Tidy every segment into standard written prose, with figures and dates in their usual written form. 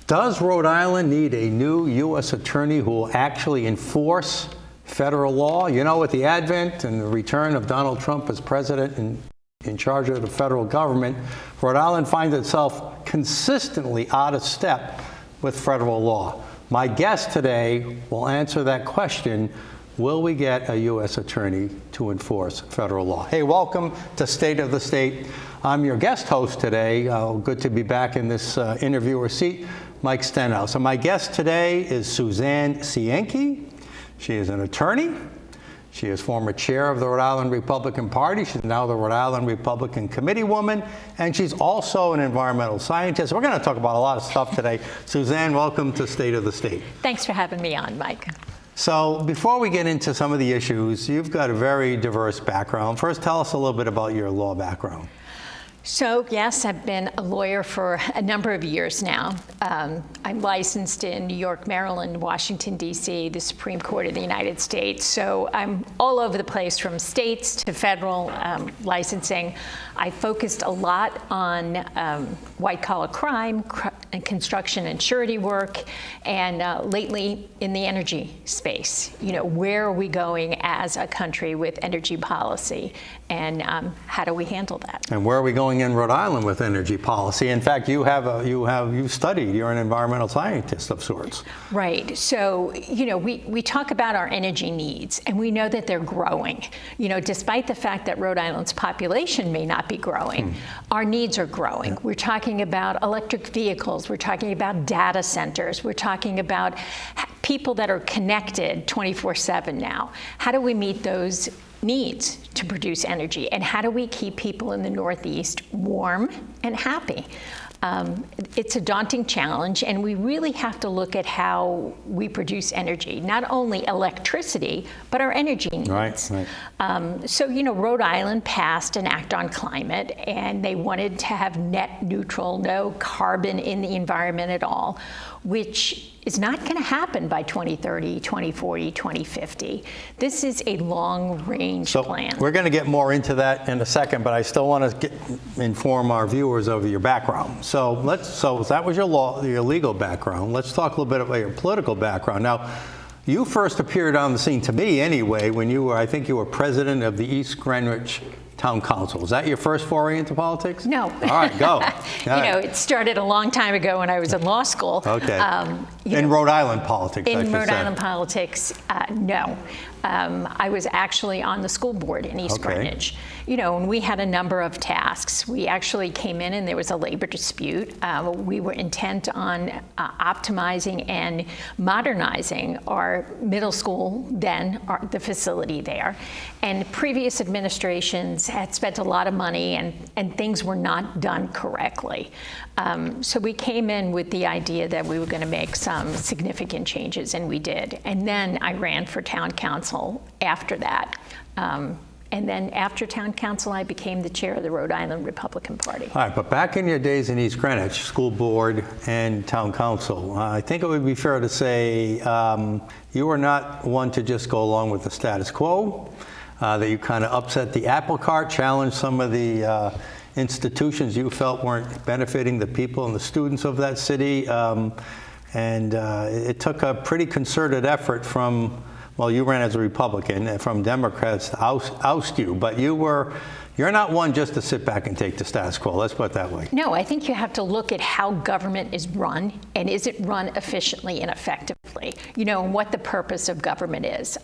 Does Rhode Island need a new U.S. attorney who will actually enforce federal law? You know, with the advent and the return of Donald Trump as president and in charge of the federal government, Rhode Island finds itself consistently out of step with federal law. My guest today will answer that question. Will we get a U.S. attorney to enforce federal law? Hey, welcome to State of the State. I'm your guest host today. Good to be back in this interviewer seat, Mike Stenhouse. And my guest today is Suzanne Cienki. She is an attorney. She is former chair of the Rhode Island Republican Party. She's now the Rhode Island Republican Committee woman, and she's also an environmental scientist. We're going to talk about a lot of stuff today. Suzanne, welcome to State of the State. Thanks for having me on, Mike. So before we get into some of the issues, you've got a very diverse background. First, tell us a little bit about your law background. So, yes, I've been a lawyer for a number of years now. I'm licensed in New York, Maryland, Washington, D.C., the Supreme Court of the United States. So I'm all over the place from states to federal licensing. I focused a lot on white-collar crime and construction and surety work, and lately in the energy space. You know, where are we going as a country with energy policy, and how do we handle that? And where are we going in Rhode Island with energy policy? In fact, you've studied. You're an environmental scientist of sorts. Right. So, you know, we talk about our energy needs, and we know that they're growing. You know, despite the fact that Rhode Island's population may not be growing, our needs are growing. Yeah. We're talking about electric vehicles. We're talking about data centers. We're talking about people that are connected 24/7 now. How do we meet those needs to produce energy, and how do we keep people in the Northeast warm and happy? It's a daunting challenge, and we really have to look at how we produce energy, not only electricity, but our energy needs. Right. So, you know, Rhode Island passed an Act on Climate, and they wanted to have net neutral, no carbon in the environment at all, which is not going to happen by 2030, 2040, 2050. This is a long-range plan. We're going to get more into that in a second, but I still want to inform our viewers of your background. So that was your legal background. Let's talk a little bit about your political background. Now, you first appeared on the scene, to me anyway, when I think you were president of the East Greenwich Town Council. Is that your first foray into politics? No. All right, go. It started a long time ago when I was in law school. Okay. In Rhode Island politics, In Rhode Island politics, no. I was actually on the school board in East Greenwich. You know, and we had a number of tasks. We actually came in and there was a labor dispute. We were intent on optimizing and modernizing our middle school, the facility there. And previous administrations had spent a lot of money, and things were not done correctly. So we came in with the idea that we were going to make some significant changes, and we did. And then I ran for town council after that. And then after town council, I became the chair of the Rhode Island Republican Party. All right, but back in your days in East Greenwich, school board and town council, I think it would be fair to say you were not one to just go along with the status quo, that you kind of upset the apple cart, challenged some of the institutions you felt weren't benefiting the people and the students of that city. And it took a pretty concerted effort from, well, you ran as a Republican, from Democrats to oust you, but you're not one just to sit back and take the status quo. Let's put it that way. No, I think you have to look at how government is run, and is it run efficiently and effectively? You know, and what the purpose of government is.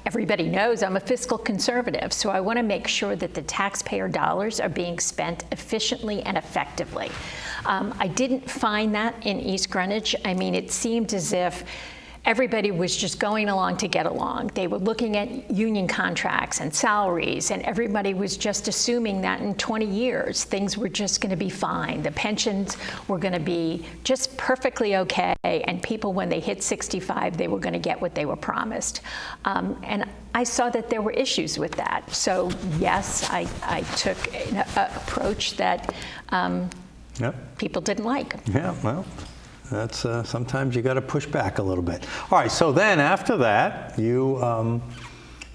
Everybody knows I'm a fiscal conservative, so I want to make sure that the taxpayer dollars are being spent efficiently and effectively. I didn't find that in East Greenwich. I mean, it seemed as if everybody was just going along to get along. They were looking at union contracts and salaries, and everybody was just assuming that in 20 years, things were just going to be fine. The pensions were going to be just perfectly okay, and people, when they hit 65, they were going to get what they were promised. And I saw that there were issues with that. So yes, I took an approach that people didn't like. Yeah, well. That's sometimes you got to push back a little bit. All right, so then after that, you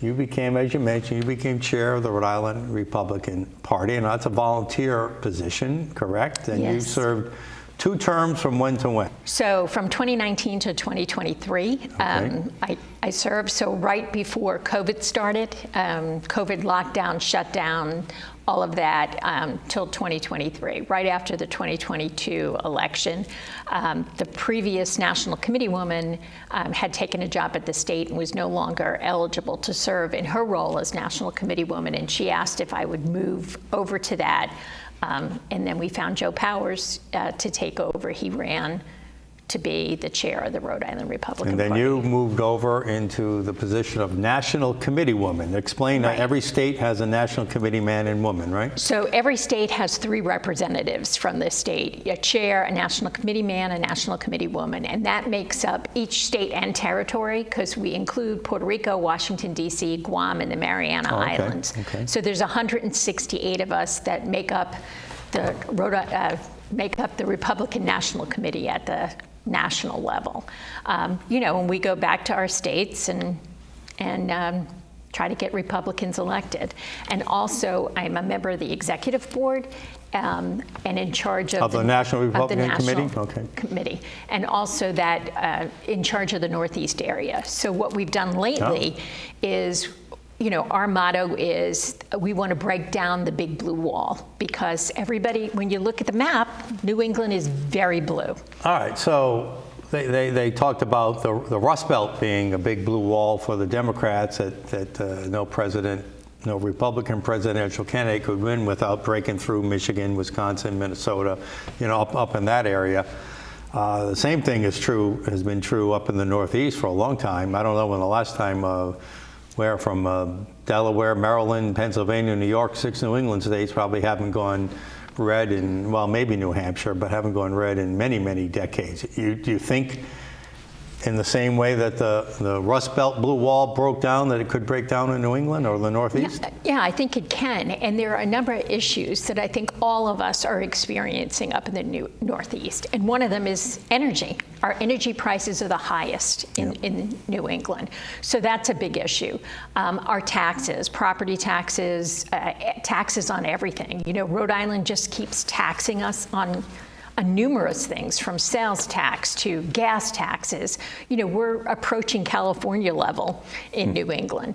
became, as you mentioned, you became chair of the Rhode Island Republican Party, and that's a volunteer position, correct? And yes. You served 2 terms from when to when? So from 2019 to 2023, I served. So right before COVID started, COVID lockdown, shutdown, all of that till 2023. Right after the 2022 election, the previous National Committee woman had taken a job at the state and was no longer eligible to serve in her role as National Committee woman, and she asked if I would move over to that. And then we found Joe Powers to take over. He ran to be the chair of the Rhode Island Republican Party. And then you moved over into the position of National Committee woman. Explain, Right. Every state has a National Committee man and woman, right? So every state has 3 representatives from the state, a chair, a National Committee man, a National Committee woman, and that makes up each state and territory, because we include Puerto Rico, Washington, D.C., Guam, and the Mariana Islands. Okay. So there's 168 of us that make up the Republican National Committee at the national level. When we go back to our states and try to get Republicans elected. And also, I'm a member of the executive board and in charge of the National Republican National Committee? Committee. And also that in charge of the Northeast area. So what we've done lately is, our motto is we want to break down the big blue wall, because everybody, when you look at the map, New England is very blue. All right, so they talked about the Rust Belt being a big blue wall for the Democrats, that no Republican presidential candidate could win without breaking through Michigan, Wisconsin, Minnesota, up in that area. The same thing has been true up in the Northeast for a long time. I don't know when the last time where from Delaware, Maryland, Pennsylvania, New York, 6 New England states probably haven't gone red in, well, maybe New Hampshire, but haven't gone red in many, many decades. Do you think in the same way that the Rust Belt blue wall broke down, that it could break down in New England or the Northeast? Yeah, I think it can. And there are a number of issues that I think all of us are experiencing up in the Northeast. And one of them is energy. Our energy prices are the highest in New England. So that's a big issue. Our taxes, property taxes, taxes on everything. Rhode Island just keeps taxing us on numerous things, from sales tax to gas taxes. We're approaching California level in New England.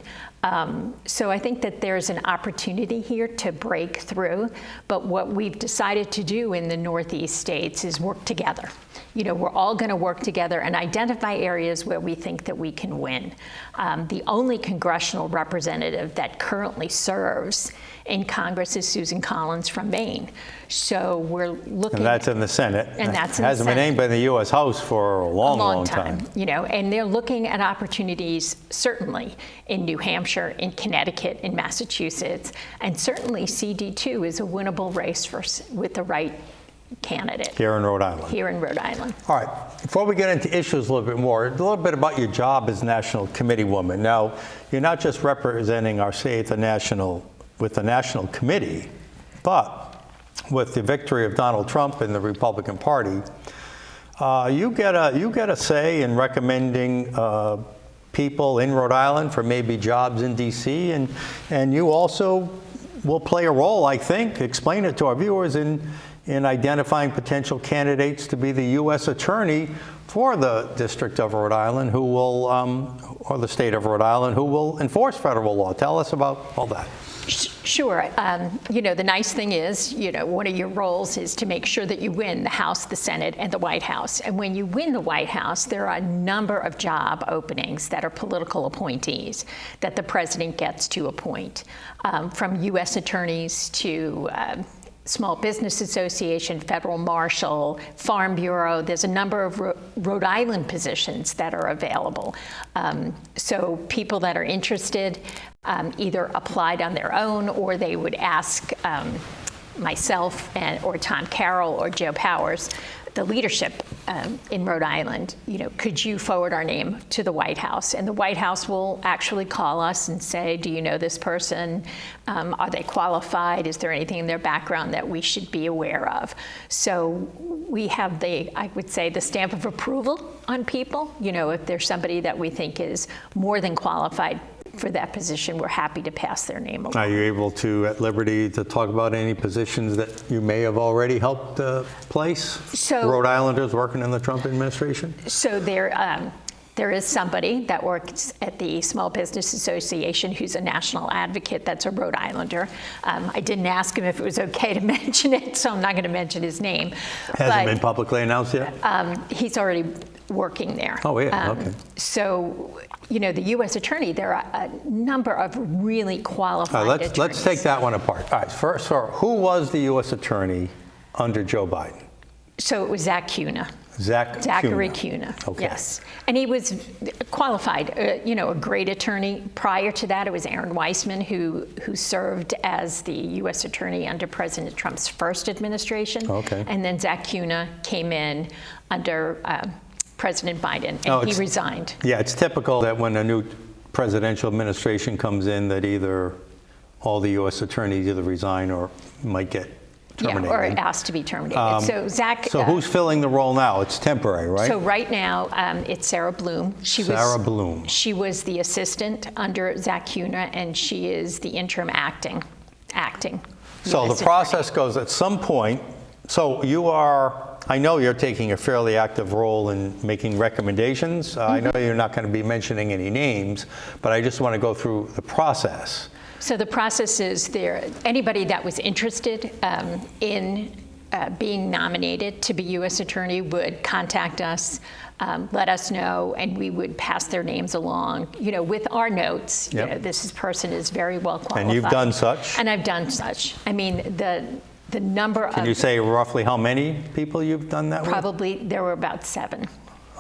So I think that there's an opportunity here to break through. But what we've decided to do in the Northeast states is work together. We're all going to work together and identify areas where we think that we can win. The only congressional representative that currently serves in Congress is Susan Collins from Maine. So we're looking. And that's in the Senate. And that's in the Senate. Hasn't been named by the U.S. House for a long time. And they're looking at opportunities certainly in New Hampshire, in Connecticut, in Massachusetts, and certainly CD2 is a winnable race with the right candidate. Here in Rhode Island. Here in Rhode Island. All right. Before we get into issues a little bit more, a little bit about your job as National Committee woman. Now, you're not just representing our state with the National Committee, but with the victory of Donald Trump in the Republican Party, you get a say in recommending people in Rhode Island for maybe jobs in D.C., and you also will play a role, I think, explain it to our viewers, in identifying potential candidates to be the U.S. Attorney for the District of Rhode Island, who will, or the state of Rhode Island, who will enforce federal law. Tell us about all that. Sure. The nice thing is, one of your roles is to make sure that you win the House, the Senate, and the White House. And when you win the White House, there are a number of job openings that are political appointees that the president gets to appoint, from U.S. attorneys to Small Business Association, Federal Marshal, Farm Bureau. There's a number of Rhode Island positions that are available. So people that are interested either applied on their own, or they would ask myself or Tom Carroll or Joe Powers, the leadership in Rhode Island, could you forward our name to the White House? And the White House will actually call us and say, do you know this person? Are they qualified? Is there anything in their background that we should be aware of? So we have I would say, the stamp of approval on people. If there's somebody that we think is more than qualified for that position, we're happy to pass their name along. Are you able to, at liberty, to talk about any positions that you may have already helped place? So- Rhode Islanders working in the Trump administration? So there is somebody that works at the Small Business Association who's a national advocate that's a Rhode Islander. I didn't ask him if it was okay to mention it, so I'm not going to mention his name. Hasn't been publicly announced yet? He's already working there. Oh, yeah, okay. So, you know, the U.S. Attorney, there are a number of really qualified attorneys. Let's take that one apart. All right, first, who was the U.S. Attorney under Joe Biden? So it was Zach Cuna. Zachary Cuna, okay. yes. And he was qualified, you know, a great attorney. Prior to that, it was Aaron Weissman, who served as the U.S. Attorney under President Trump's first administration. Okay. And then Zach Cuna came in under President Biden, and he resigned. Yeah, it's typical that when a new presidential administration comes in, that either all the U.S. attorneys either resign or might get terminated. Yeah, or asked to be terminated. So who's filling the role now? It's temporary, right? So right now, it's Sarah Bloom. Sarah Bloom. She was the assistant under Zach Cuna, and she is the interim acting. So the process goes at some point. So you are, I know you're taking a fairly active role in making recommendations. I know you're not going to be mentioning any names, but I just want to go through the process. So the process is anybody that was interested in being nominated to be U.S. Attorney would contact us, let us know, and we would pass their names along, you know, with our notes. Yep. You know, this person is very well qualified. And you've done such? And I've done such. I mean, the number of... Can you say roughly how many people you've done that with? Probably there were about 7.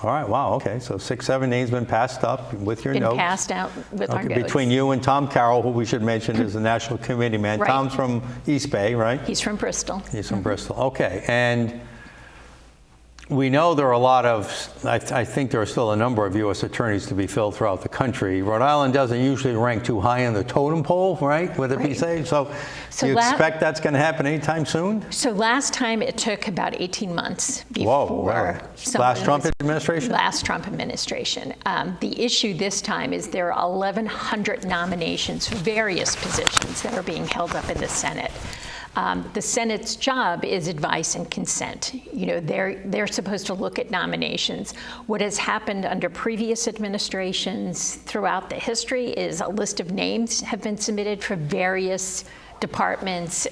All right, wow, okay. So 6, 7 names been passed up with your notes. Been passed out with our notes. Between you and Tom Carroll, who we should mention is the national committee man. Right. Tom's from East Bay, right? He's from Bristol. He's from Bristol. Okay, and we know there are a lot of, I think there are still a number of U.S. attorneys to be filled throughout the country. Rhode Island doesn't usually rank too high in the totem pole, right? Would it be safe? So do you expect that's going to happen anytime soon? So last time it took about 18 months before. Whoa, really? Last Trump administration? Last Trump administration. The issue this time is there are 1,100 nominations for various positions that are being held up in the Senate. The Senate's job is advice and consent. You know, they're supposed to look at nominations. What has happened under previous administrations throughout the history is a list of names have been submitted for various departments,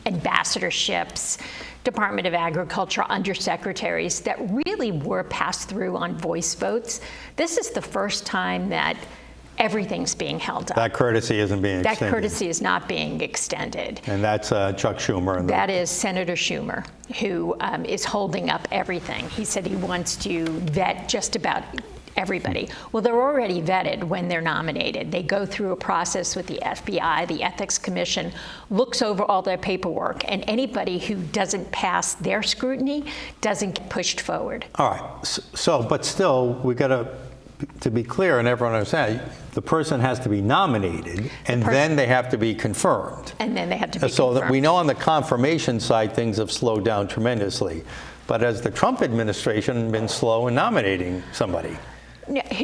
ambassadorships, Department of Agriculture undersecretaries that really were passed through on voice votes. This is the first time that everything's being held up. That courtesy isn't being extended. That courtesy is not being extended. And that's Chuck Schumer. That is Senator Schumer, who is holding up everything. He said he wants to vet just about everybody. Well, they're already vetted when they're nominated. They go through a process with the FBI. The Ethics Commission looks over all their paperwork, and anybody who doesn't pass their scrutiny doesn't get pushed forward. All right. So, but still, we got to be clear, and everyone understands, the person has to be nominated, and then they have to be confirmed. And then they have to be So confirmed. that we know on the confirmation side, things have slowed down tremendously. But has the Trump administration been slow in nominating somebody?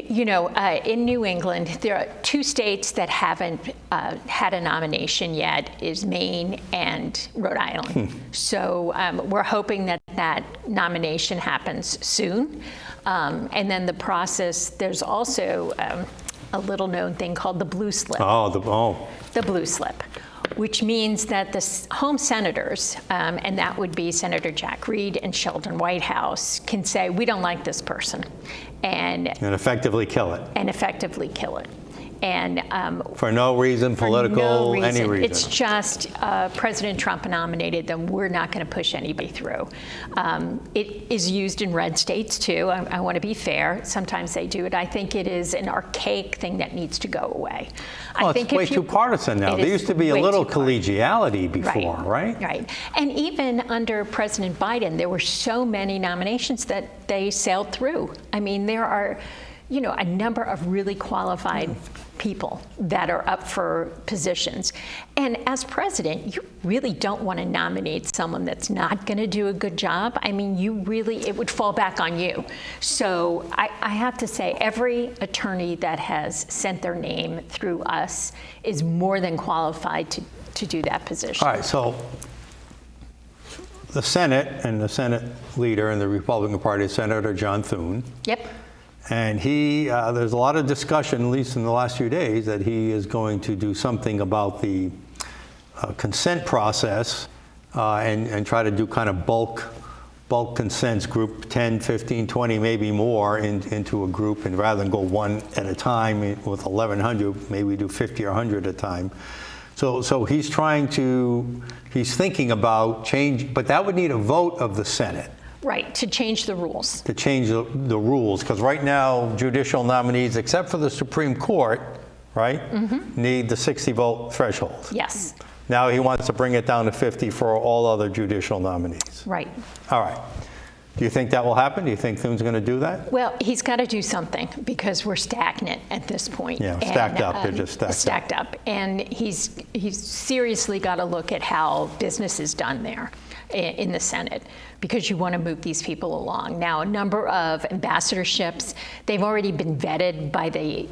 You know, in New England, there are 2 states that haven't had a nomination yet, is Maine and Rhode Island. So we're hoping that that nomination happens soon. And then the process, there's also a little known thing called the blue slip. The blue slip, which means that the home senators, and that would be Senator Jack Reed and Sheldon Whitehouse, can say, we don't like this person. And effectively kill it. And for no reason, political, any reason. It's just President Trump nominated them. We're not going to push anybody through. It is used in red states, too. I want to be fair. Sometimes they do it. I think it is an archaic thing that needs to go away. It's way too partisan now. There used to be a little collegiality before, right? Right. And even under President Biden, there were so many nominations that they sailed through. I mean, there are a number of really qualified people that are up for positions. And as president, you really don't want to nominate someone that's not going to do a good job. I mean, it would fall back on you. So I have to say, every attorney that has sent their name through us is more than qualified to do that position. All right, so the Senate and the Senate leader in the Republican Party, Senator John Thune. Yep. And there's a lot of discussion, at least in the last few days, that he is going to do something about the consent process and try to do kind of bulk consents, group 10, 15, 20, maybe more into a group, and rather than go one at a time with 1,100, maybe do 50 or 100 at a time. So he's thinking about change, but that would need a vote of the Senate. Right, to change the rules. To change the rules, because right now judicial nominees, except for the Supreme Court, right, need the 60-vote threshold. Yes. Now he wants to bring it down to 50 for all other judicial nominees. Right. All right. Do you think that will happen? Do you think Thune's going to do that? Well, he's got to do something because we're stagnant at this point. Yeah, stacked up. They're just stacked up. And he's seriously got to look at how business is done there in the Senate, because you want to move these people along. Now, a number of ambassadorships, they've already been vetted by the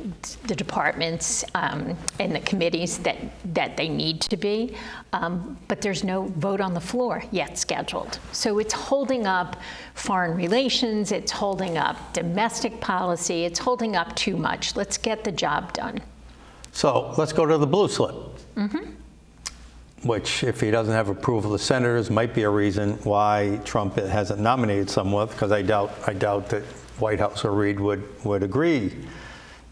departments and the committees that they need to be, but there's no vote on the floor yet scheduled. So it's holding up foreign relations, it's holding up domestic policy, it's holding up too much. Let's get the job done. So let's go to the blue slip. Which, if he doesn't have approval of the senators, might be a reason why Trump hasn't nominated someone, because I doubt that White House or Reid would agree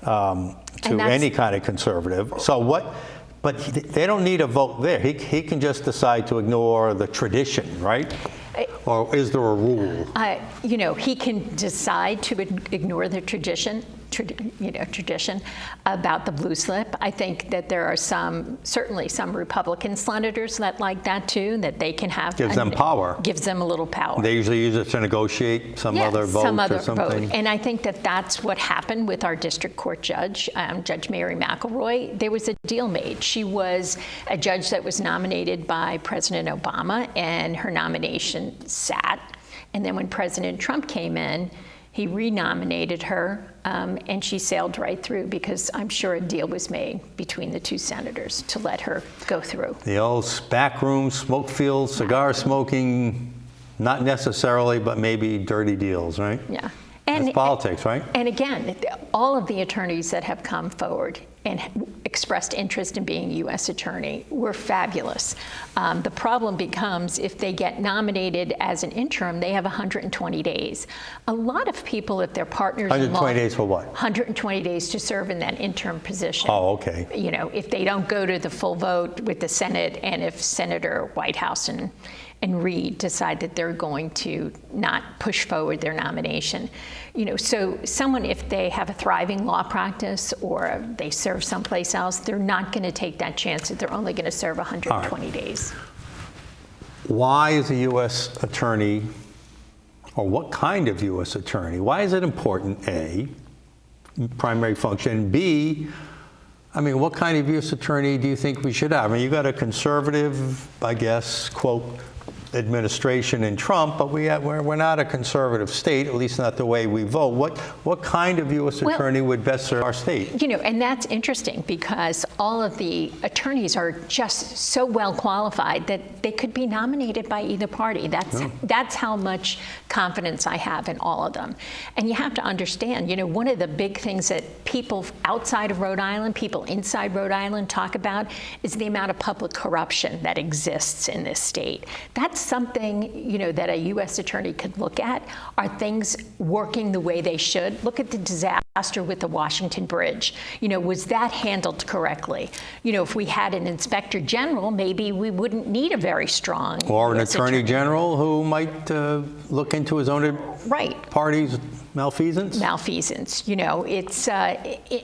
to any kind of conservative. So what? But they don't need a vote there. He can just decide to ignore the tradition, right? Or is there a rule? He can decide to ignore the tradition about the blue slip. I think that there are certainly some Republican senators that like that too, that they can have. Gives them power. Gives them a little power. They usually use it to negotiate some other vote or something. Vote. And I think that that's what happened with our district court judge, Judge Mary McElroy. There was a deal made. She was a judge that was nominated by President Obama, and her nomination sat. And then when President Trump came in, he renominated her, and she sailed right through, because I'm sure a deal was made between the two senators to let her go through. The old backroom, smoke fields, cigar smoking, not necessarily, but maybe dirty deals, right? Yeah. That's politics, right? And again, all of the attorneys that have come forward and expressed interest in being U.S. attorney were fabulous. The problem becomes if they get nominated as an interim, they have 120 days. A lot of people, if their partners 120 days for what? 120 days to serve in that interim position. Oh, okay. If they don't go to the full vote with the Senate, and if Senator Whitehouse and Reid decide that they're going to not push forward their nomination. So someone, if they have a thriving law practice or they serve someplace else, they're not going to take that chance that they're only going to serve 120 days. Why is a U.S. attorney, or what kind of U.S. attorney, why is it important, A, primary function, B, what kind of U.S. attorney do you think we should have? You got a conservative, I guess, quote, administration in Trump, but we're not a conservative state, at least not the way we vote. What kind of U.S. attorney would best serve our state? And that's interesting, because all of the attorneys are just so well qualified that they could be nominated by either party. That's how much confidence I have in all of them. And you have to understand, one of the big things that people outside of Rhode Island, people inside Rhode Island talk about is the amount of public corruption that exists in this state. That's something, that a U.S. attorney could look at. Are things working the way they should? Look at the disaster with the Washington Bridge. Was that handled correctly? If we had an inspector general, maybe we wouldn't need a very strong or an attorney general who might look into his own party's malfeasance? Malfeasance. You know, it's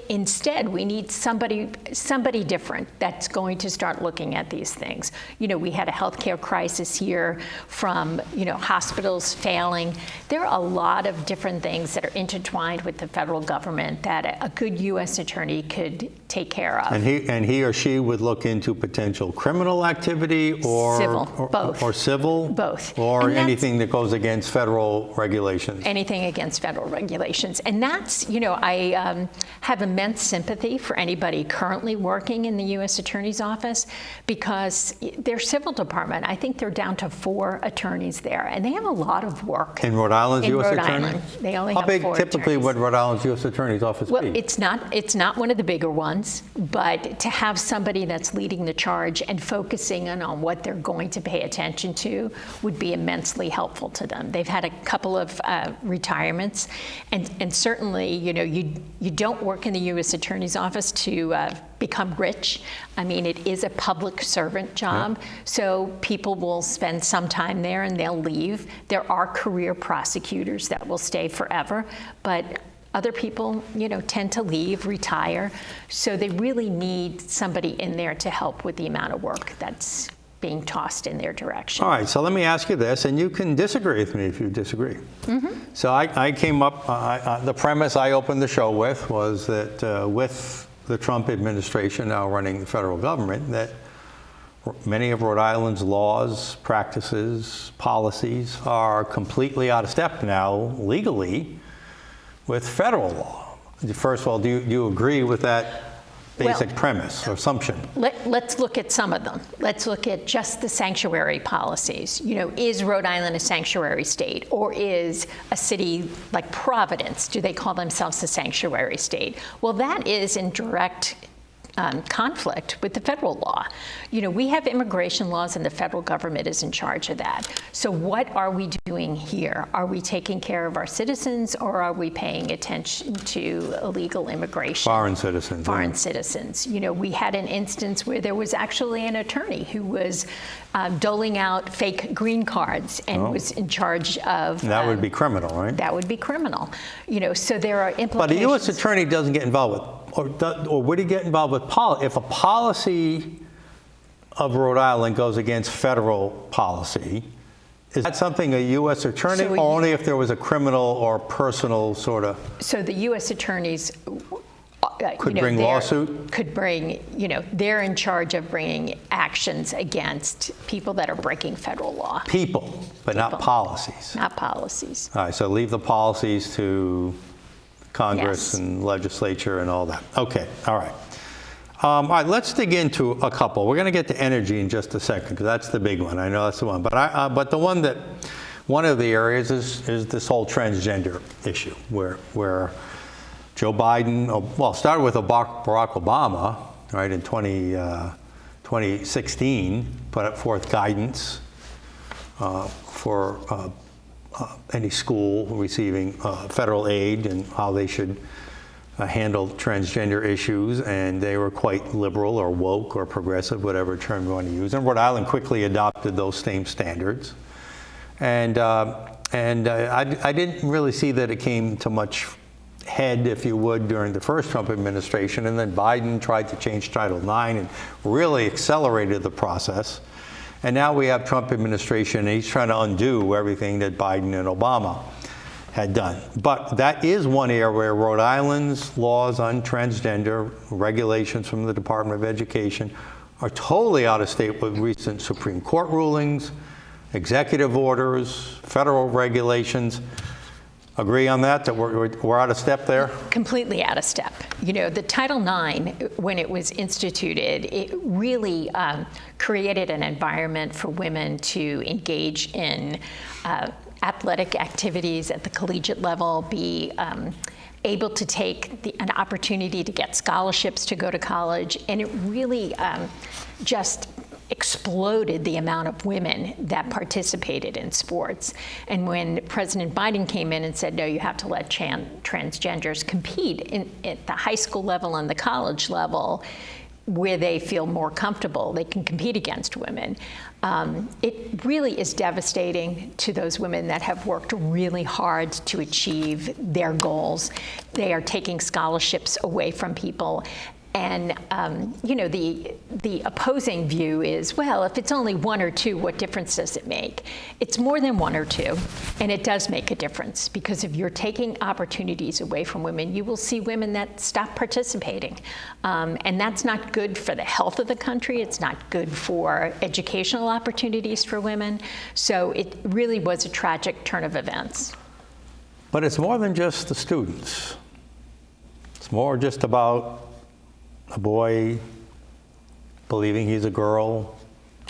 instead we need somebody different that's going to start looking at these things. You know, we had a healthcare crisis here from, you know, hospitals failing. There are a lot of different things that are intertwined with the federal government that a good U.S. attorney could take care of. And he or she would look into potential criminal activity or civil, both. Or civil? Both. Or anything that goes against federal regulations? Anything against federal regulations. And that's, you know, I have immense sympathy for anybody currently working in the U.S. Attorney's Office because their civil department, I think they're down to 4 attorneys there, and they have a lot of work. In Rhode Island's U.S. Rhode Attorney? Island. They only How have big 4 typically attorneys. would Rhode Island's U.S. Attorney's Office Well, be? it's not one of the bigger ones, but to have somebody that's leading the charge and focusing on what they're going to pay attention to would be immensely helpful to them. They've had a couple of retirements, and certainly, you know, you don't work in the U.S. Attorney's Office to become rich. I mean, it is a public servant job, so people will spend some time there and they'll leave. There are career prosecutors that will stay forever, but other people, you know, tend to leave, retire, so they really need somebody in there to help with the amount of work that's being tossed in their direction. All right, so let me ask you this, and you can disagree with me if you disagree. So I came up, the premise I opened the show with was that with the Trump administration now running the federal government, that many of Rhode Island's laws, practices, policies are completely out of step now legally with federal law. First of all, do you agree with that basic premise or assumption? Let's look at some of them. Let's look at just the sanctuary policies. You know, is Rhode Island a sanctuary state, or is a city like Providence, do they call themselves a sanctuary state? Well, that is in direct conflict with the federal law. You know, we have immigration laws and the federal government is in charge of that. So what are we doing here? Are we taking care of our citizens, or are we paying attention to illegal immigration? Foreign citizens. Foreign citizens. You know, we had an instance where there was actually an attorney who was doling out fake green cards and was in charge of... That would be criminal, right? That would be criminal. You know, so there are implications. But a U.S. attorney doesn't get involved with, or would he get involved with if a policy of Rhode Island goes against federal policy? Is that something a U.S. attorney, or only if there was a criminal or personal sort of? So the U.S. attorneys could bring lawsuit? Could bring, you know, they're in charge of bringing actions against people that are breaking federal law. People, but not policies. Not policies. All right, so leave the policies to Congress Yes. and legislature and all that. Okay, all right. All right, let's dig into a couple. We're going to get to energy in just a second, because that's the big one. I know that's the one. But the one of the areas is this whole transgender issue, where Joe Biden, well, started with Barack Obama, right, in 2016, put forth guidance for any school receiving federal aid and how they should handle transgender issues, and they were quite liberal or woke or progressive, whatever term you want to use. And Rhode Island quickly adopted those same standards. And I didn't really see that it came to much head, if you would, during the first Trump administration, and then Biden tried to change Title IX and really accelerated the process. And now we have Trump administration, and he's trying to undo everything that Biden and Obama had done. But that is one area where Rhode Island's laws on transgender, regulations from the Department of Education, are totally out of state with recent Supreme Court rulings, executive orders, federal regulations. Agree on that we're out of step there? Completely out of step. You know, the Title IX, when it was instituted, it really created an environment for women to engage in athletic activities at the collegiate level, be able to take an opportunity to get scholarships to go to college, and it really just exploded the amount of women that participated in sports. And when President Biden came in and said, no, you have to let transgenders compete at the high school level and the college level, where they feel more comfortable, they can compete against women. It really is devastating to those women that have worked really hard to achieve their goals. They are taking scholarships away from people. And, you know, the opposing view is, well, if it's only one or two, what difference does it make? It's more than one or two, and it does make a difference, because if you're taking opportunities away from women, you will see women that stop participating. And that's not good for the health of the country. It's not good for educational opportunities for women. So it really was a tragic turn of events. But it's more than just the students. It's more just about a boy believing he's a girl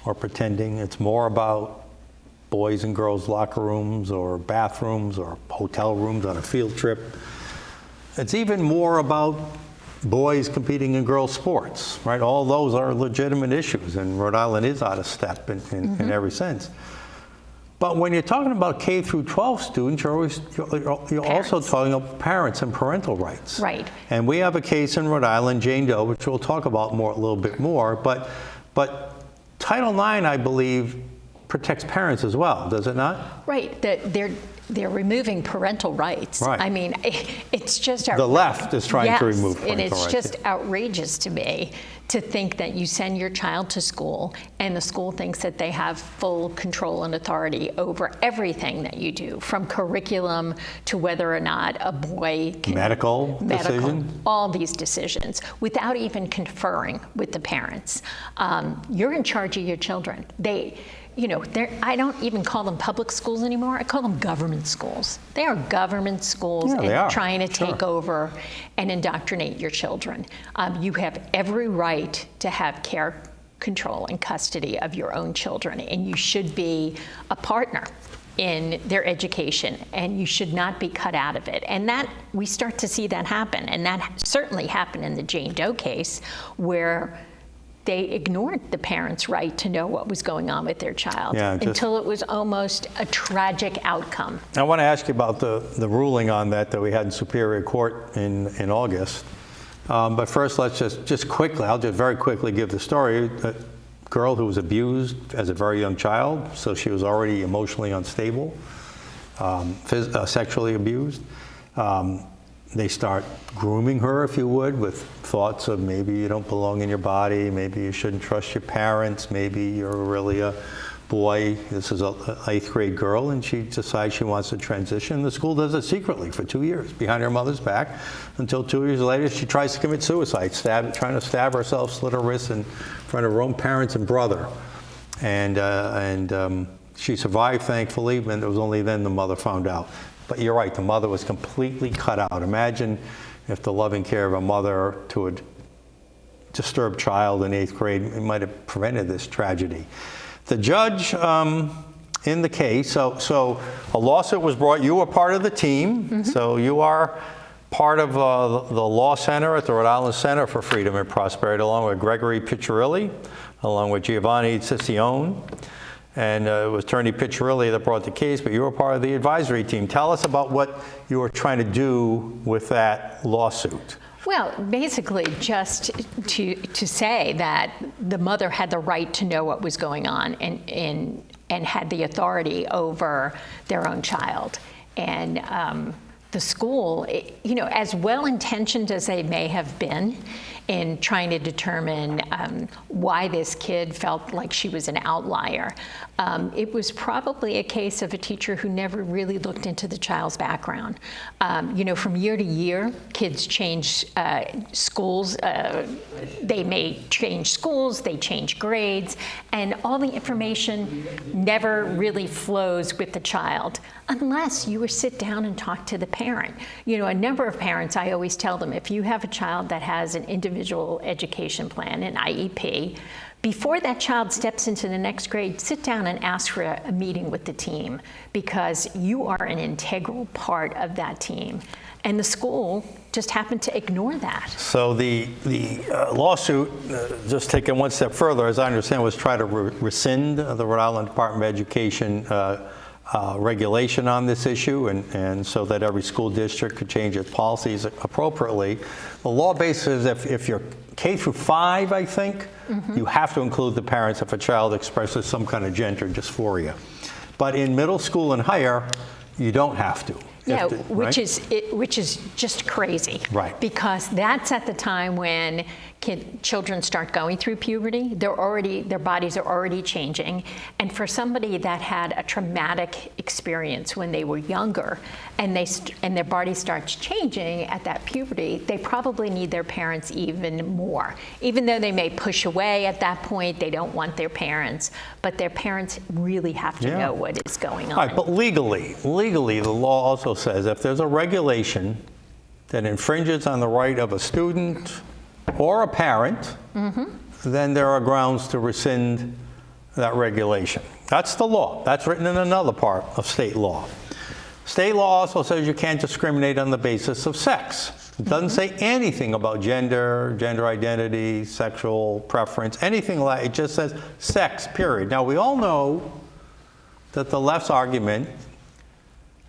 or pretending. It's more about boys and girls' locker rooms or bathrooms or hotel rooms on a field trip. It's even more about boys competing in girls' sports, right? All those are legitimate issues, and Rhode Island is out of step in every sense. But when you're talking about K through 12 students, you're also talking about parents and parental rights. Right. And we have a case in Rhode Island, Jane Doe, which we'll talk about a little bit more. But Title IX, I believe, protects parents as well, does it not? Right. They're removing parental rights. Right. I mean, it's just the left is trying to remove parental rights. And it's just yeah. outrageous to me to think that you send your child to school and the school thinks that they have full control and authority over everything that you do, from curriculum to whether or not a boy can... Medical decision? All these decisions, without even conferring with the parents. You're in charge of your children. You know, I don't even call them public schools anymore. I call them government schools. They are government schools and trying to take over and indoctrinate your children. You have every right to have care, control, and custody of your own children, and you should be a partner in their education, and you should not be cut out of it. And that, we start to see that happen, and that certainly happened in the Jane Doe case, where they ignored the parents' right to know what was going on with their child until it was almost a tragic outcome. I want to ask you about the ruling on that we had in Superior Court in August. But first, let's just quickly, I'll just very quickly give the story. A girl who was abused as a very young child, so she was already emotionally unstable, sexually abused. They start grooming her, if you would, with thoughts of maybe you don't belong in your body, maybe you shouldn't trust your parents, maybe you're really a boy. This is an 8th grade girl, and she decides she wants to transition. The school does it secretly for 2 years behind her mother's back, until 2 years later she tries to commit suicide, trying to stab herself, slit her wrists in front of her own parents and brother. And she survived, thankfully, and it was only then the mother found out. But you're right, the mother was completely cut out. Imagine if the loving care of a mother to a disturbed child in 8th grade might have prevented this tragedy. The judge in the case, so a lawsuit was brought. You were part of the team, so you are part of the Law Center at the Rhode Island Center for Freedom and Prosperity, along with Gregory Piccirilli, along with Giovanni Ciccione. And it was Attorney Piccirilli that brought the case, but you were part of the advisory team. Tell us about what you were trying to do with that lawsuit. Well, basically just to say that the mother had the right to know what was going on and had the authority over their own child. And the school, you know, as well-intentioned as they may have been in trying to determine why this kid felt like she was an outlier, it was probably a case of a teacher who never really looked into the child's background. You know, from year to year, kids change schools. They may change schools, they change grades, and all the information never really flows with the child unless you sit down and talk to the parent. You know, a number of parents, I always tell them, if you have a child that has an individual education plan, an IEP, before that child steps into the next grade, sit down and ask for a meeting with the team, because you are an integral part of that team. And the school just happened to ignore that. So the lawsuit, just taking one step further, as I understand, was try to rescind the Rhode Island Department of Education regulation on this issue, and so that every school district could change its policies appropriately. The law basically says if your K through 5, I think, you have to include the parents if a child expresses some kind of gender dysphoria. But in middle school and higher, you don't have to. Yeah, right? which is just crazy. Right. Because that's at the time when children start going through puberty. Their bodies are already changing. And for somebody that had a traumatic experience when they were younger, and their body starts changing at that puberty, they probably need their parents even more. Even though they may push away at that point, they don't want their parents, but their parents really have to know what is going on. All right, but legally, the law also says if there's a regulation that infringes on the right of a student or a parent, then there are grounds to rescind that regulation. That's the law. That's written in another part of state law. State law also says you can't discriminate on the basis of sex. It doesn't say anything about gender, gender identity, sexual preference, anything like that. It just says sex, period. Now, we all know that the left's argument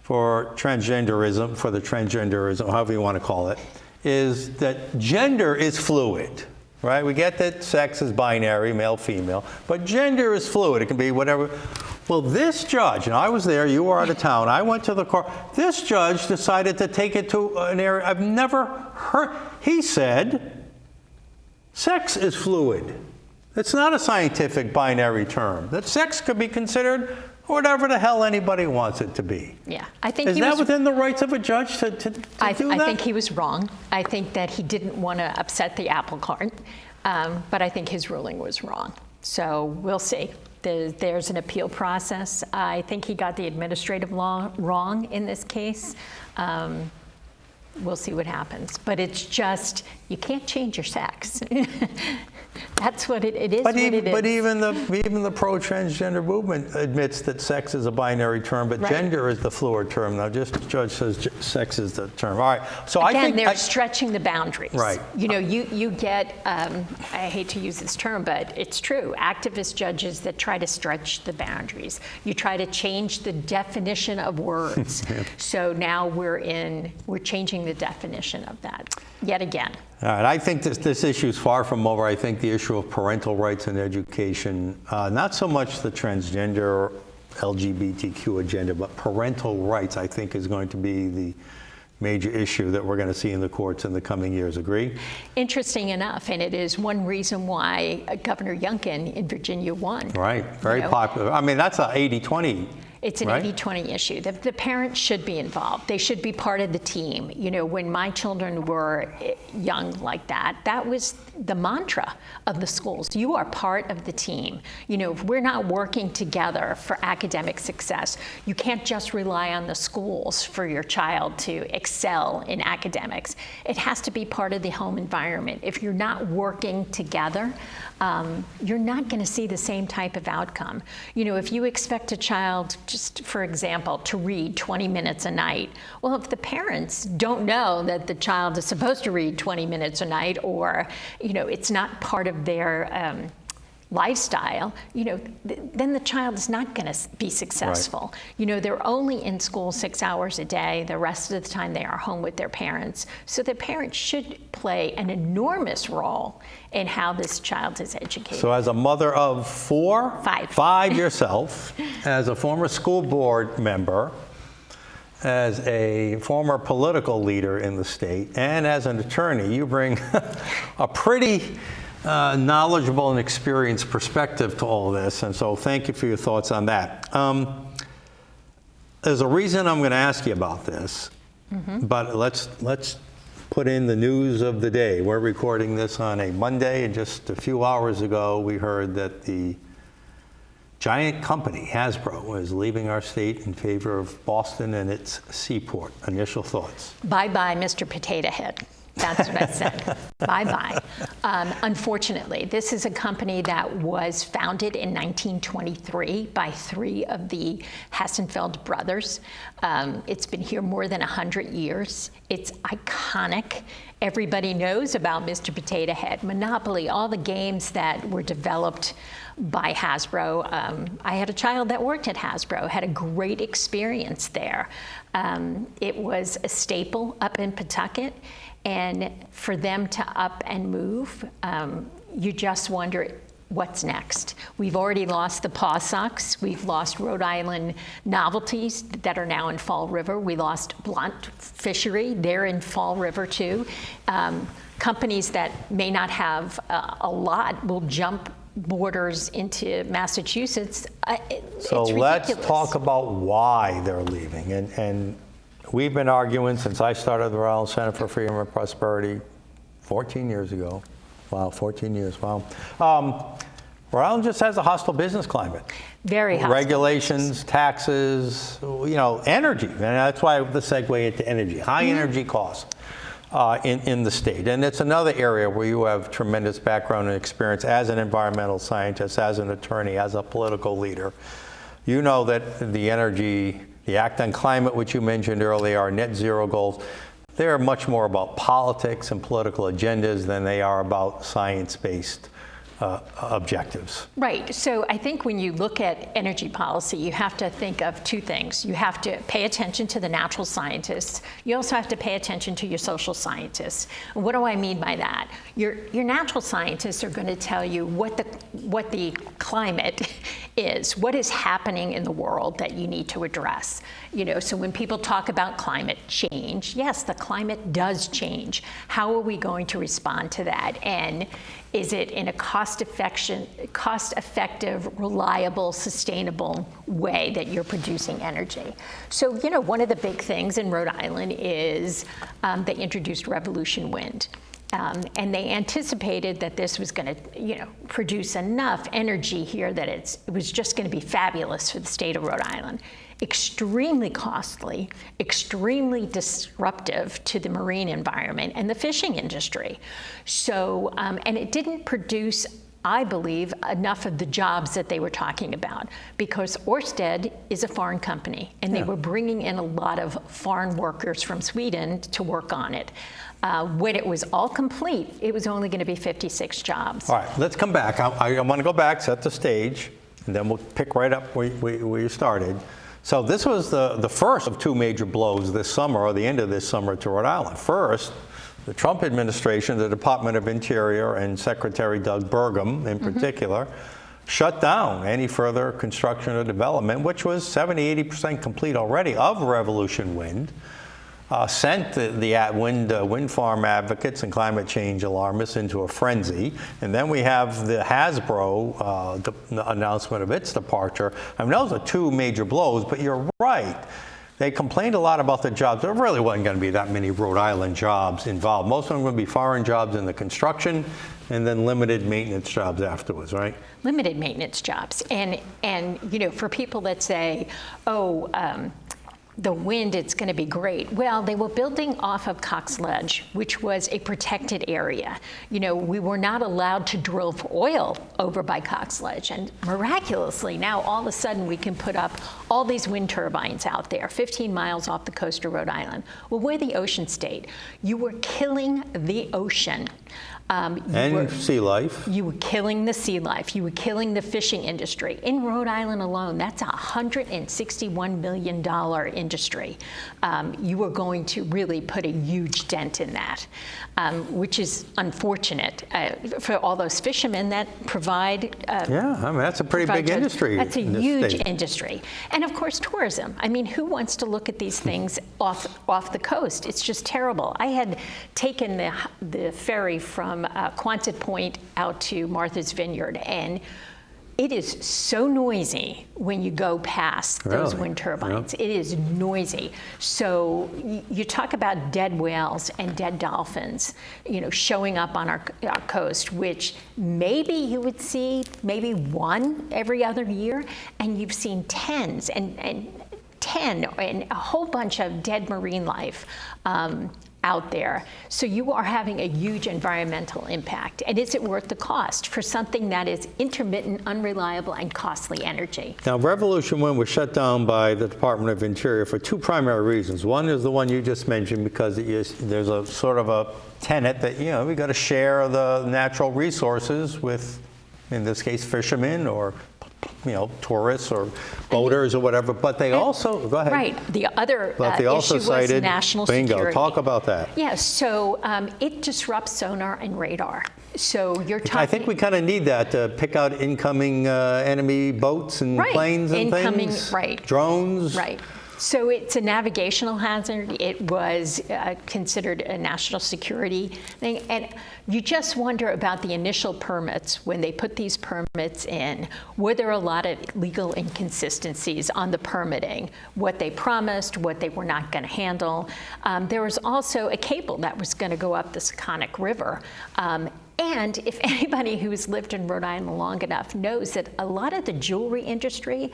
for the transgenderism, however you want to call it, is that gender is fluid, right? We get that sex is binary, male, female, but gender is fluid. It can be whatever. Well, this judge, and I was there, you were out of town, I went to the court, this judge decided to take it to an area I've never heard. He said, sex is fluid. It's not a scientific binary term. That sex could be considered whatever the hell anybody wants it to be. Yeah, I think is that within the rights of a judge to do that? I think he was wrong. I think that he didn't want to upset the apple cart, but I think his ruling was wrong. So we'll see. There's an appeal process. I think he got the administrative law wrong in this case. We'll see what happens. But it's just, you can't change your sex. That's what it is. But even the pro-transgender movement admits that sex is a binary term, but gender is the fluid term. Now, just the judge says sex is the term. All right. So again, I think they're stretching the boundaries. Right. You know, you get. I hate to use this term, but it's true. Activist judges that try to stretch the boundaries. You try to change the definition of words. So now we're changing the definition of that yet again. All right, I think this issue is far from over. I think the issue of parental rights in education, not so much the transgender LGBTQ agenda, but parental rights, I think, is going to be the major issue that we're going to see in the courts in the coming years. Agree? Interesting enough, and it is one reason why Governor Youngkin in Virginia won. Right, very popular. I mean, that's an 80-20. It's an 80-20 issue. The parents should be involved. They should be part of the team. You know, when my children were young like that, that was the mantra of the schools. You are part of the team. You know, if we're not working together for academic success, you can't just rely on the schools for your child to excel in academics. It has to be part of the home environment. If you're not working together, you're not going to see the same type of outcome. You know, if you expect a child, just for example, to read 20 minutes a night, well, if the parents don't know that the child is supposed to read 20 minutes a night, or, you know, it's not part of their lifestyle, you know, then the child is not going to be successful. Right. You know, they're only in school 6 hours a day. The rest of the time they are home with their parents. So the parents should play an enormous role in how this child is educated. So as a mother of five yourself, as a former school board member, as a former political leader in the state, and as an attorney, you bring a pretty knowledgeable and experienced perspective to all of this, and so thank you for your thoughts on that. There's a reason I'm going to ask you about this, but let's put in the news of the day. We're recording this on a Monday, and just a few hours ago we heard that the giant company, Hasbro, is leaving our state in favor of Boston and its seaport. Initial thoughts? Bye-bye, Mr. Potato Head. That's what I said. Bye-bye. Unfortunately, this is a company that was founded in 1923 by 3 of the Hassenfeld brothers. It's been here more than 100 years. It's iconic. Everybody knows about Mr. Potato Head, Monopoly, all the games that were developed by Hasbro. I had a child that worked at Hasbro, had a great experience there. It was a staple up in Pawtucket. And for them to up and move, you just wonder what's next. We've already lost the Pawsucks. We've lost Rhode Island novelties that are now in Fall River. We lost Blunt Fishery. They're in Fall River too. Companies that may not have a lot will jump borders into Massachusetts. So let's talk about why they're leaving. And we've been arguing since I started the Rhode Island Center for Freedom and Prosperity 14 years ago. Wow, 14 years, wow. Rhode Island just has a hostile business climate. Very hostile. Regulations, taxes, energy. And that's why the segue into energy. High energy costs in the state. And it's another area where you have tremendous background and experience as an environmental scientist, as an attorney, as a political leader. You know that the energy, the Act on Climate, which you mentioned earlier, our net zero goals, they're much more about politics and political agendas than they are about science-based objectives. Right. So I think when you look at energy policy, you have to think of two things. You have to pay attention to the natural scientists. You also have to pay attention to your social scientists. And what do I mean by that? Your natural scientists are going to tell you what the climate is, what is happening in the world that you need to address. So when people talk about climate change, yes, the climate does change. How are we going to respond to that? And is it in a cost-effective, reliable, sustainable way that you're producing energy? So, one of the big things in Rhode Island is they introduced Revolution Wind. And they anticipated that this was going to, produce enough energy here that it was just going to be fabulous for the state of Rhode Island. Extremely costly, extremely disruptive to the marine environment and the fishing industry. So, and it didn't produce, I believe, enough of the jobs that they were talking about, because Ørsted is a foreign company, and they were bringing in a lot of foreign workers from Sweden to work on it. When it was all complete, it was only going to be 56 jobs. All right, let's come back. I want to go back, set the stage, and then we'll pick right up where you started. So this was the first of two major blows this summer, or the end of this summer, to Rhode Island. First, the Trump administration, the Department of Interior and Secretary Doug Burgum in particular, shut down any further construction or development, which was 70–80% complete already, of Revolution Wind. Sent the wind farm advocates and climate change alarmists into a frenzy. And then we have the Hasbro the announcement of its departure. I mean, those are two major blows, but you're right. They complained a lot about the jobs. There really wasn't going to be that many Rhode Island jobs involved. Most of them were going to be foreign jobs in the construction, and then limited maintenance jobs afterwards, right? Limited maintenance jobs. And for people that say, the wind, it's going to be great. Well, they were building off of Cox Ledge, which was a protected area. We were not allowed to drill for oil over by Cox Ledge. And miraculously, now all of a sudden we can put up all these wind turbines out there, 15 miles off the coast of Rhode Island. Well, we're the ocean state. You were killing the ocean. Sea life. You were killing the sea life. You were killing the fishing industry. In Rhode Island alone, that's a $161 million industry. You were going to really put a huge dent in that, which is unfortunate for all those fishermen that provide. That's a pretty big industry. That's a huge industry. And of course, tourism. I mean, who wants to look at these things off the coast? It's just terrible. I had taken the ferry from Quonset Point out to Martha's Vineyard, and it is so noisy when you go past those wind turbines. It is noisy. So you talk about dead whales and dead dolphins, showing up on our coast, which maybe you would see maybe one every other year, and you've seen tens and 10 and a whole bunch of dead marine life out there. So you are having a huge environmental impact. And is it worth the cost for something that is intermittent, unreliable, and costly energy? Now, Revolution Wind was shut down by the Department of Interior for two primary reasons. One is the one you just mentioned, because there's a sort of a tenet that, we got to share the natural resources with, in this case, fishermen or tourists or boaters or whatever, but they also, go ahead. Right. The other But they also issue was cited, national bingo, security. talk about that. Yeah, so it disrupts sonar and radar. So you're talking... I think we kind of need that to pick out incoming enemy boats and planes and things. Right. Drones. Right. So it's a navigational hazard. It was considered a national security thing. And you just wonder about the initial permits. When they put these permits in, were there a lot of legal inconsistencies on the permitting? What they promised, what they were not going to handle. There was also a cable that was going to go up the Cienki River. And if anybody who's lived in Rhode Island long enough knows that a lot of the jewelry industry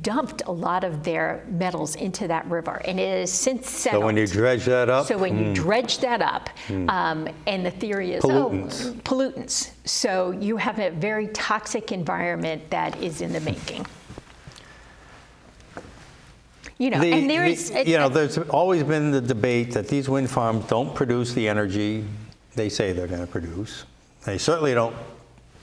dumped a lot of their metals into that river, and it has since settled. So when you dredge that up? So when you dredge that up, and the theory is, pollutants. So you have a very toxic environment that is in the making. And there is... there's always been the debate that these wind farms don't produce the energy they say they're going to produce. They certainly don't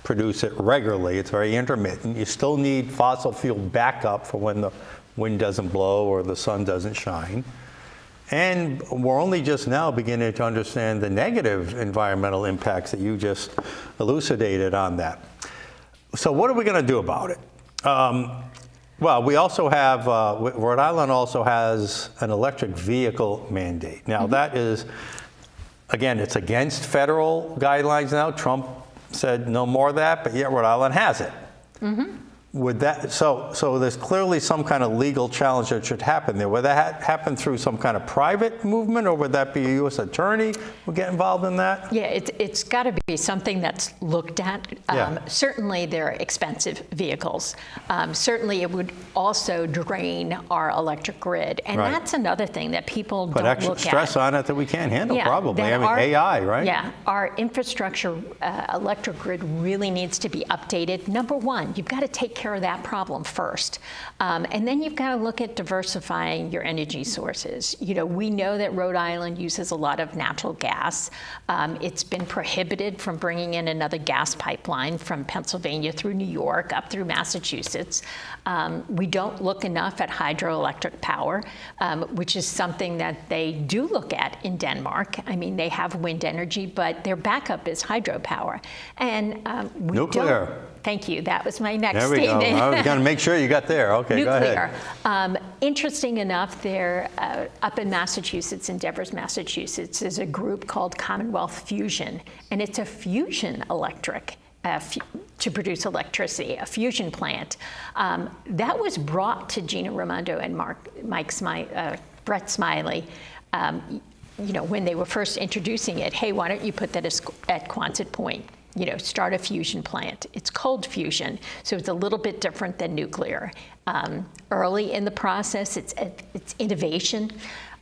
produce it regularly. It's very intermittent. You still need fossil fuel backup for when the wind doesn't blow or the sun doesn't shine. And we're only just now beginning to understand the negative environmental impacts that you just elucidated on that. So what are we going to do about it? Well, we also have, Rhode Island also has an electric vehicle mandate. Now that is, again, it's against federal guidelines now. Trump said no more of that, but yet Rhode Island has it. Would that, so there's clearly some kind of legal challenge that should happen there. Would that happen through some kind of private movement, or would that be a U.S. attorney who get involved in that? Yeah, it's got to be something that's looked at. Certainly, they're expensive vehicles. Certainly, it would also drain our electric grid, and that's another thing that people don't look at. Put extra stress on it that we can't handle, probably. I mean, AI, right? Yeah, our infrastructure, electric grid really needs to be updated. Number one, you've got to take care of that problem first. And then you've got to look at diversifying your energy sources. We know that Rhode Island uses a lot of natural gas. It's been prohibited from bringing in another gas pipeline from Pennsylvania through New York up through Massachusetts. We don't look enough at hydroelectric power, which is something that they do look at in Denmark. I mean, they have wind energy, but their backup is hydropower. And nuclear. Thank you. That was my next statement. There we go. I was going to make sure you got there. Okay, nuclear. Go ahead. Interesting enough, there up in Massachusetts, in Devers, Massachusetts, is a group called Commonwealth Fusion, and it's a fusion electric to produce electricity, a fusion plant. That was brought to Gina Raimondo and Brett Smiley. When they were first introducing it, hey, why don't you put that at Quonset Point? Start a fusion plant. It's cold fusion, so it's a little bit different than nuclear. Early in the process, it's innovation.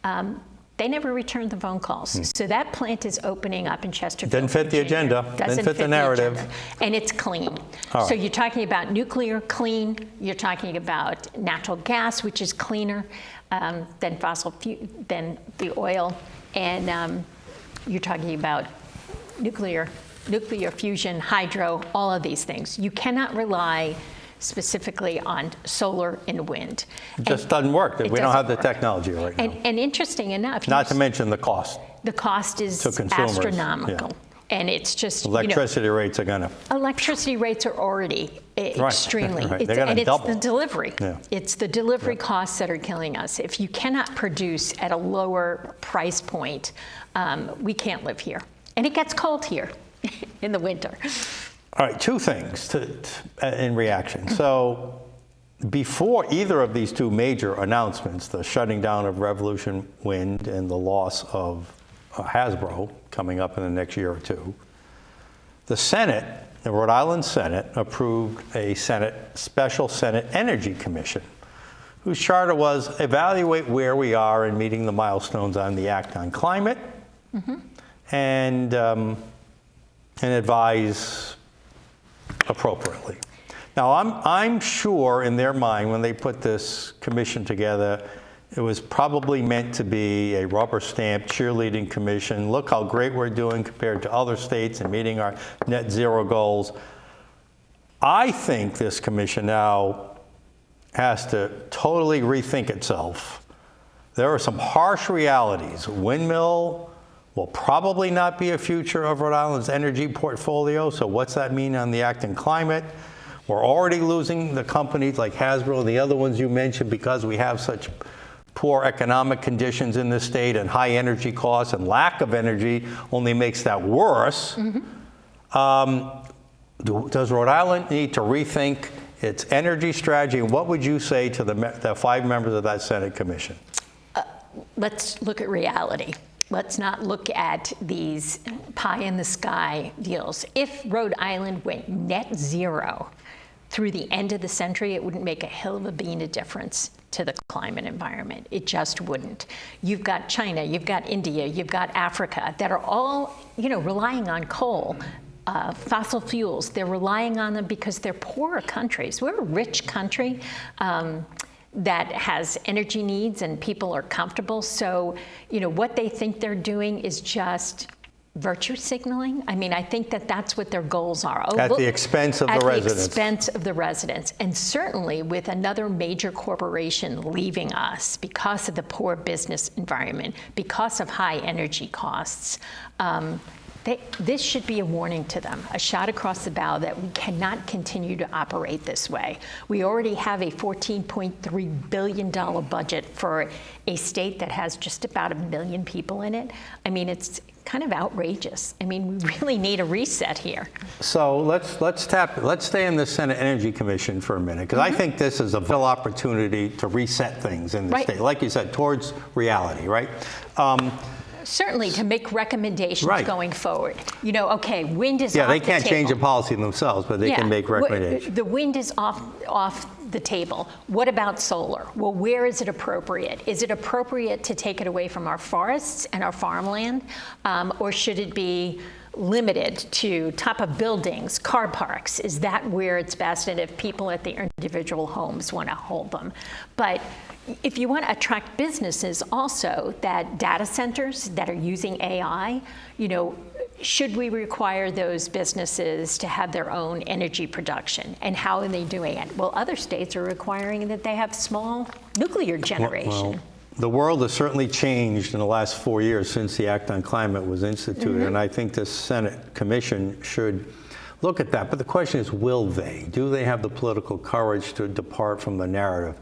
They never returned the phone calls. So that plant is opening up in Chesterfield. Didn't fit the agenda. Didn't fit the narrative. And it's clean. So you're talking about nuclear, clean. You're talking about natural gas, which is cleaner than than the oil. And you're talking about nuclear fusion, hydro, all of these things. You cannot rely specifically on solar and wind. It just doesn't work. We don't have the technology right now. And interesting enough, not to mention the cost. The cost is astronomical. And it's just, electricity rates are going to. Electricity rates are already extremely. They're going to double. It's the delivery. It's the delivery costs that are killing us. If you cannot produce at a lower price point, we can't live here. And it gets cold here in the winter. All right, two things in reaction. So before either of these two major announcements, the shutting down of Revolution Wind and the loss of Hasbro coming up in the next year or two, the Senate, the Rhode Island Senate, approved a special Senate Energy Commission, whose charter was evaluate where we are in meeting the milestones on the Act on Climate, and advise appropriately. Now, I'm sure in their mind when they put this commission together, it was probably meant to be a rubber stamp cheerleading commission. Look how great we're doing compared to other states and meeting our net zero goals. I think this commission now has to totally rethink itself. There are some harsh realities. Windmill will probably not be a future of Rhode Island's energy portfolio, so what's that mean on the Act and Climate? We're already losing the companies like Hasbro and the other ones you mentioned because we have such poor economic conditions in the state, and high energy costs and lack of energy only makes that worse. Does Rhode Island need to rethink its energy strategy? And what would you say to the 5 members of that Senate commission? Let's look at reality. Let's not look at these pie-in-the-sky deals. If Rhode Island went net zero through the end of the century, it wouldn't make a hill of a bean of difference to the climate environment. It just wouldn't. You've got China, you've got India, you've got Africa that are all, relying on coal, fossil fuels. They're relying on them because they're poorer countries. We're a rich country that has energy needs and people are comfortable. So, what they think they're doing is just virtue signaling. I mean, I think that that's what their goals are. At the expense of the residents. At the expense of the residents. And certainly with another major corporation leaving us because of the poor business environment, because of high energy costs, this should be a warning to them, a shot across the bow that we cannot continue to operate this way. We already have a $14.3 billion budget for a state that has just about 1 million people in it. I mean, it's kind of outrageous. I mean, we really need a reset here. So let's stay in the Senate Energy Commission for a minute, because I think this is a vital opportunity to reset things in the state, like you said, towards reality, right? Certainly, to make recommendations going forward. Okay, wind is off the table. Yeah, they can't change the policy themselves, but they can make recommendations. The wind is off the table. What about solar? Well, where is it appropriate? Is it appropriate to take it away from our forests and our farmland? Or should it be limited to top of buildings, car parks? Is that where it's best? And if people at the individual homes want to hold them. But if you want to attract businesses also, that data centers that are using AI, should we require those businesses to have their own energy production? And how are they doing it? Well, other states are requiring that they have small nuclear generation. Well, the world has certainly changed in the last 4 years since the Act on Climate was instituted, and I think this Senate Commission should look at that. But the question is, will they? Do they have the political courage to depart from the narrative?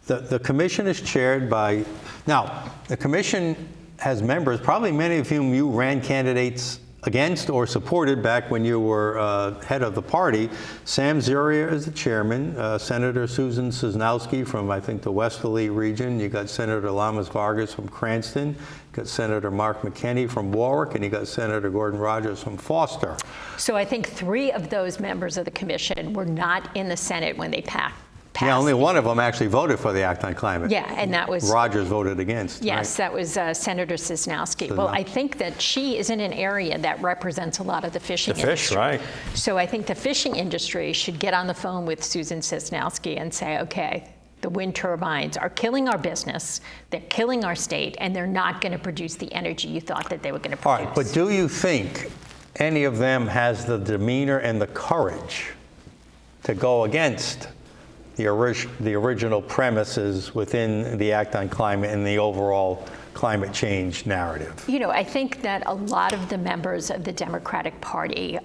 The commission is chaired by, now, the commission has members, probably many of whom you ran candidates against or supported back when you were head of the party. Sam Zuria is the chairman, Senator Susan Cisnowski from, I think, the Westerly region. You got Senator Lamas Vargas from Cranston. You got Senator Mark McKinney from Warwick, and you got Senator Gordon Rogers from Foster. So I think 3 of those members of the commission were not in the Senate when they passed. Yeah, only one of them actually voted for the Act on Climate. Yeah, and that was Rogers voted against. Yes, that was Senator Cisnowski. Well, I think that she is in an area that represents a lot of the fishing industry. Right. So I think the fishing industry should get on the phone with Susan Cisnowski and say, okay, the wind turbines are killing our business, they're killing our state, and they're not going to produce the energy you thought that they were going to produce. All right, but do you think any of them has the demeanor and the courage to go against the original premises within the Act on Climate and the overall climate change narrative? I think that a lot of the members of the Democratic Party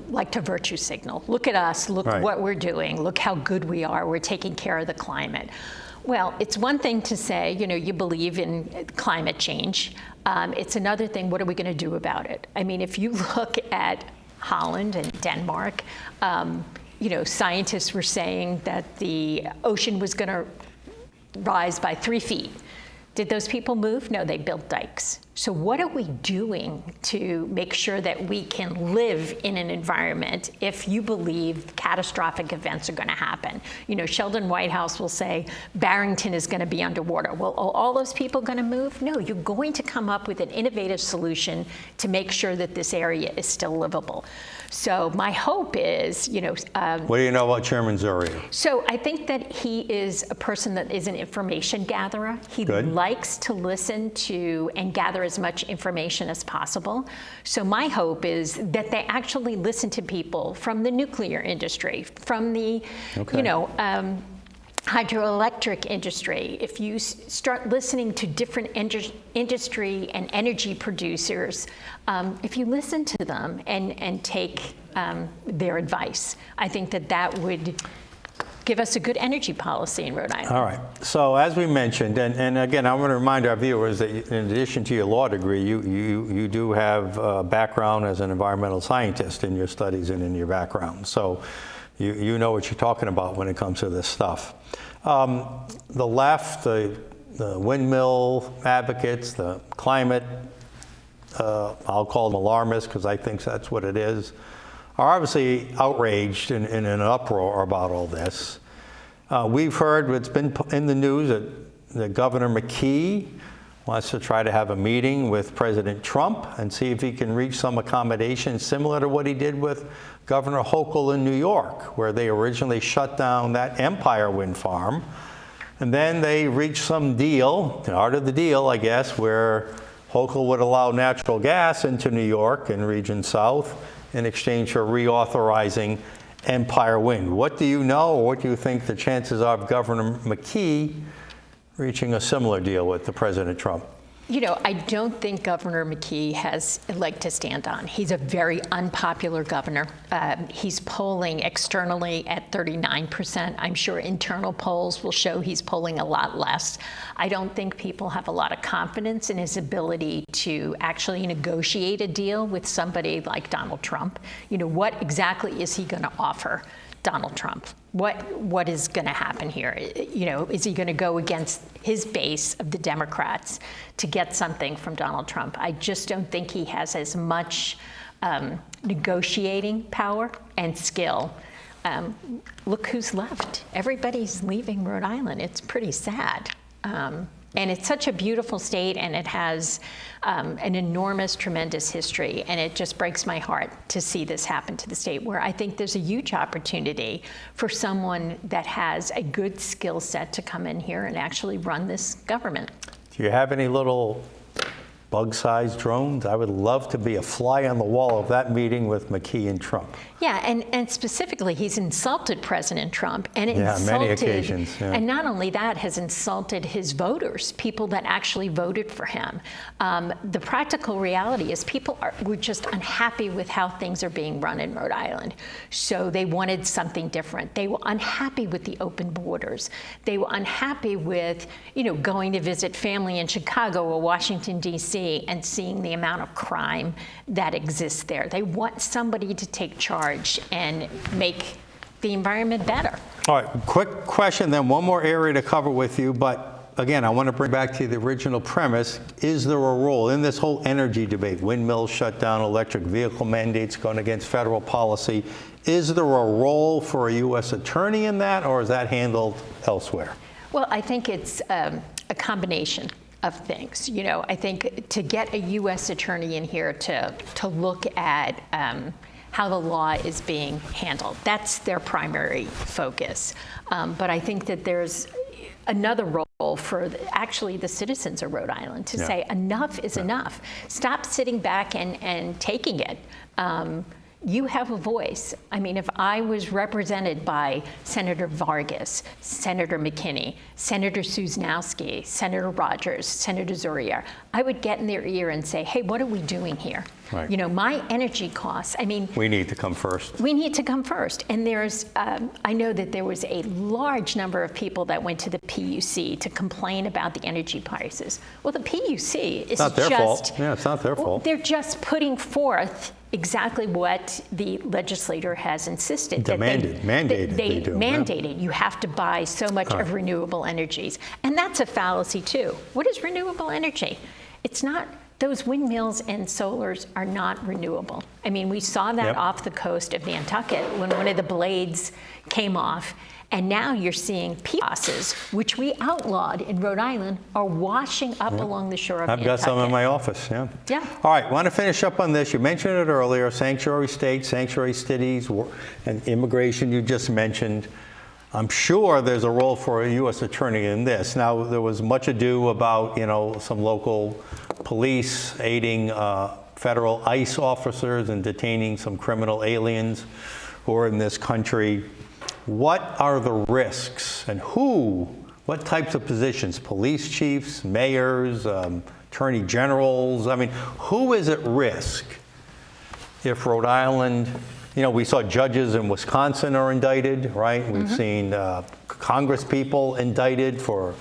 like to virtue signal. Look at us, look what we're doing, look how good we are, we're taking care of the climate. Well, it's one thing to say, you believe in climate change. It's another thing, what are we going to do about it? I mean, if you look at Holland and Denmark, scientists were saying that the ocean was going to rise by 3 feet. Did those people move? No, they built dikes. So what are we doing to make sure that we can live in an environment if you believe catastrophic events are going to happen? Sheldon Whitehouse will say Barrington is going to be underwater. Well, are all those people going to move? No, you're going to come up with an innovative solution to make sure that this area is still livable. So my hope is, what do you know about Chairman Zuria? So I think that he is a person that is an information gatherer. He likes to listen to and gather as as much information as possible. So my hope is that they actually listen to people from the nuclear industry, from the, hydroelectric industry. If you start listening to different industry and energy producers, if you listen to them and take their advice, I think that would give us a good energy policy in Rhode Island. All right. So as we mentioned, and again, I want to remind our viewers that in addition to your law degree, you do have a background as an environmental scientist in your studies and in your background. So you know what you're talking about when it comes to this stuff. The left, the windmill advocates, the climate, I'll call them alarmists because I think that's what it is, are obviously outraged and in an uproar about all this. We've heard, it's been in the news, that Governor McKee wants to try to have a meeting with President Trump and see if he can reach some accommodation similar to what he did with Governor Hochul in New York, where they originally shut down that Empire wind farm. And then they reached some deal, the art of the deal, I guess, where Hochul would allow natural gas into New York and Region South in exchange for reauthorizing Empire Wind. What do you know, or what do you think the chances are of Governor McKee reaching a similar deal with the President Trump? I don't think Governor McKee has a leg to stand on. He's a very unpopular governor. He's polling externally at 39%. I'm sure internal polls will show he's polling a lot less. I don't think people have a lot of confidence in his ability to actually negotiate a deal with somebody like Donald Trump. What exactly is he going to offer Donald Trump? What is going to happen here? Is he going to go against his base of the Democrats to get something from Donald Trump? I just don't think he has as much negotiating power and skill. Look who's left. Everybody's leaving Rhode Island. It's pretty sad. And it's such a beautiful state, and it has an enormous, tremendous history. And it just breaks my heart to see this happen to the state, where I think there's a huge opportunity for someone that has a good skill set to come in here and actually run this government. Do you have any little bug-sized drones? I would love to be a fly on the wall of that meeting with McKee and Trump. Yeah, and specifically, he's insulted President Trump, and many occasions. Yeah. And not only that, has insulted his voters, people that actually voted for him. The practical reality is people were just unhappy with how things are being run in Rhode Island. So they wanted something different. They were unhappy with the open borders. They were unhappy with, going to visit family in Chicago or Washington, D.C., and seeing the amount of crime that exists there. They want somebody to take charge and make the environment better. All right, quick question, then one more area to cover with you. But again, I want to bring back to the original premise. Is there a role in this whole energy debate, windmills shut down, electric vehicle mandates going against federal policy? Is there a role for a U.S. attorney in that, or is that handled elsewhere? Well, I think it's a combination of things. I think to get a U.S. attorney in here to look at how the law is being handled, that's their primary focus. But I think that there's another role for actually the citizens of Rhode Island to say enough is enough. Stop sitting back and taking it. You have a voice. I mean, if I was represented by Senator Vargas, Senator McKinney, Senator Susnowski, Senator Rogers, Senator Zurier, I would get in their ear and say, hey, what are we doing here? Right. My energy costs, we need to come first. We need to come first. And there's, I know that there was a large number of people that went to the PUC to complain about the energy prices. Well, the PUC is not their fault. Yeah, it's not their fault. They're just putting forth exactly what the legislator has insisted. Mandated. They mandated. You have to buy so much of renewable energies. And that's a fallacy, too. What is renewable energy? It's not. Those windmills and solars are not renewable. We saw that off the coast of Nantucket when one of the blades came off. And now you're seeing PFASs, which we outlawed in Rhode Island, are washing up along the shore of Nantucket. I've got some in my office, Yeah. All right, want to finish up on this. You mentioned it earlier, sanctuary states, sanctuary cities, and immigration you just mentioned. I'm sure there's a role for a U.S. attorney in this. Now, there was much ado about, some local police aiding federal ICE officers and detaining some criminal aliens who are in this country. What are the risks, and what types of positions? Police chiefs, mayors, attorney generals? I mean, who is at risk if Rhode Island, we saw judges in Wisconsin are indicted, right? We've seen Congress people indicted for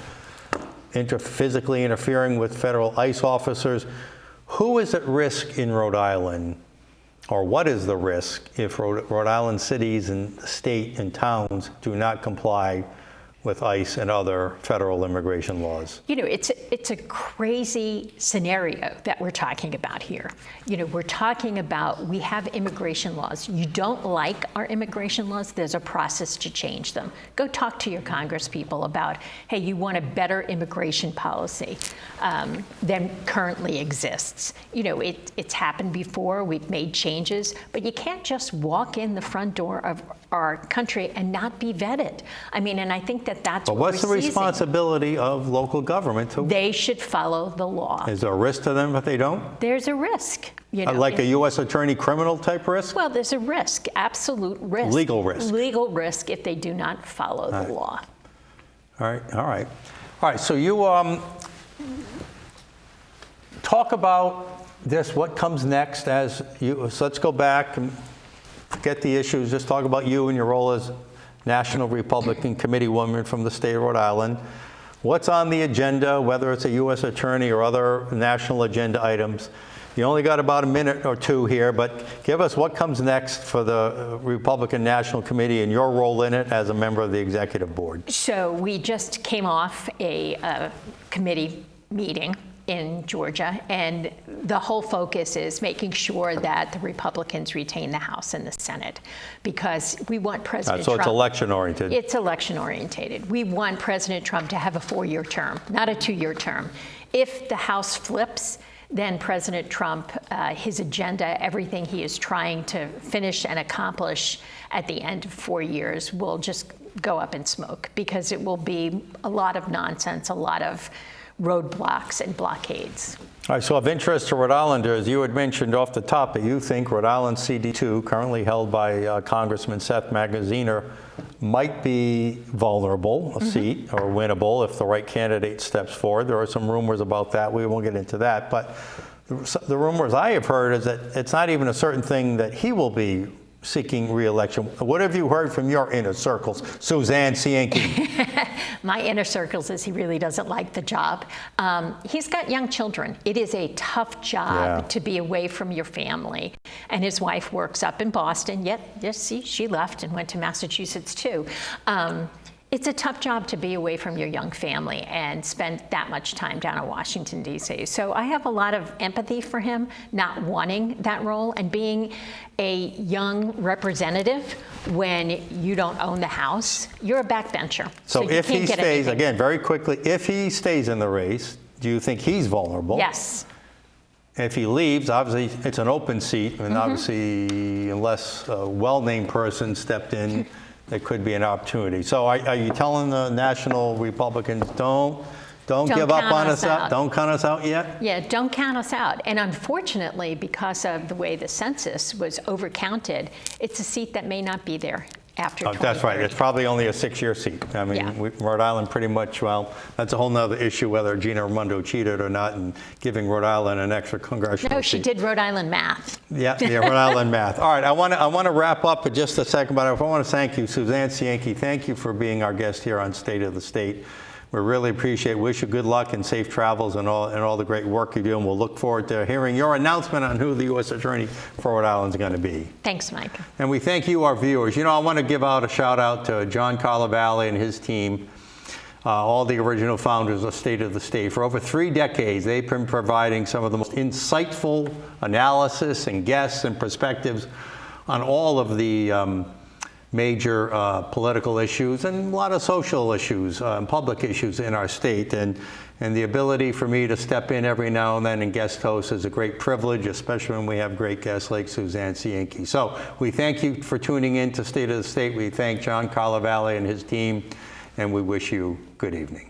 physically interfering with federal ICE officers. Who is at risk in Rhode Island, or what is the risk if Rhode Island cities and state and towns do not comply with ICE and other federal immigration laws? It's a crazy scenario that we're talking about here. We're talking about, we have immigration laws. You don't like our immigration laws, there's a process to change them. Go talk to your congresspeople about, hey, you want a better immigration policy than currently exists. It's happened before, we've made changes, but you can't just walk in the front door of our country and not be vetted. And I think that's but what what's the responsibility of local government to? They should follow the law. Is there a risk to them if they don't? There's a risk. Like a U.S. attorney criminal type risk? Well, there's a risk, absolute risk. Legal risk. Legal risk if they do not follow the law. All right. So you talk about this, what comes next so let's go back and forget the issues, just talk about you and your role as National Republican Committee woman from the state of Rhode Island. What's on the agenda, whether it's a U.S. attorney or other national agenda items? You only got about a minute or two here, but give us what comes next for the Republican National Committee and your role in it as a member of the executive board. So we just came off a committee meeting in Georgia, and the whole focus is making sure that the Republicans retain the House and the Senate, because we want President So Trump. it's election oriented. It's election oriented. We want President Trump to have a 4-year term, not a 2-year term. If the House flips, then President Trump, his agenda, everything he is trying to finish and accomplish at the end of 4 years will just go up in smoke, because it will be a lot of nonsense, a lot of roadblocks and blockades. All right, so of interest to Rhode Islanders, you had mentioned off the top that you think Rhode Island CD2, currently held by Congressman Seth Magaziner, might be vulnerable, a seat, or winnable if the right candidate steps forward. There are some rumors about that. We won't get into that. But the rumors I have heard is that it's not even a certain thing that he will be seeking re-election. What have you heard from your inner circles, Suzanne Cienki? My inner circles is he really doesn't like the job. He's got young children. It is a tough job to be away from your family. And his wife works up in Boston, see, she left and went to Massachusetts too. It's a tough job to be away from your young family and spend that much time down in Washington, D.C. So I have a lot of empathy for him not wanting that role, and being a young representative when you don't own the House, you're a backbencher. So if he stays, again, very quickly, if he stays in the race, do you think he's vulnerable? Yes. If he leaves, obviously it's an open seat, and obviously unless a well-named person stepped in, there could be an opportunity. So are you telling the national Republicans, don't give up on us out. Don't count us out yet? Yeah, don't count us out. And unfortunately, because of the way the census was overcounted, it's a seat that may not be there after 2030. That's right. It's probably only a 6-year seat. I mean, Rhode Island pretty much, well, that's a whole nother issue whether Gina Raimondo cheated or not and giving Rhode Island an extra congressional No, she seat. did Rhode Island math. Yeah, Rhode Island math. All right, I want to wrap up in just a second, but I want to thank you, Suzanne Cienki. Thank you for being our guest here on State of the State. We really appreciate it. Wish you good luck and safe travels and all the great work you do. And we'll look forward to hearing your announcement on who the U.S. Attorney for Rhode Island is going to be. Thanks, Mike. And we thank you, our viewers. I want to give out a shout out to John Carlavale and his team, all the original founders of State of the State. For over 3 decades, they've been providing some of the most insightful analysis and guests and perspectives on all of the major political issues and a lot of social issues, public issues in our state. And the ability for me to step in every now and then and guest host is a great privilege, especially when we have great guests like Suzanne Cienki. So we thank you for tuning in to State of the State. We thank John Carlavale and his team, and we wish you good evening.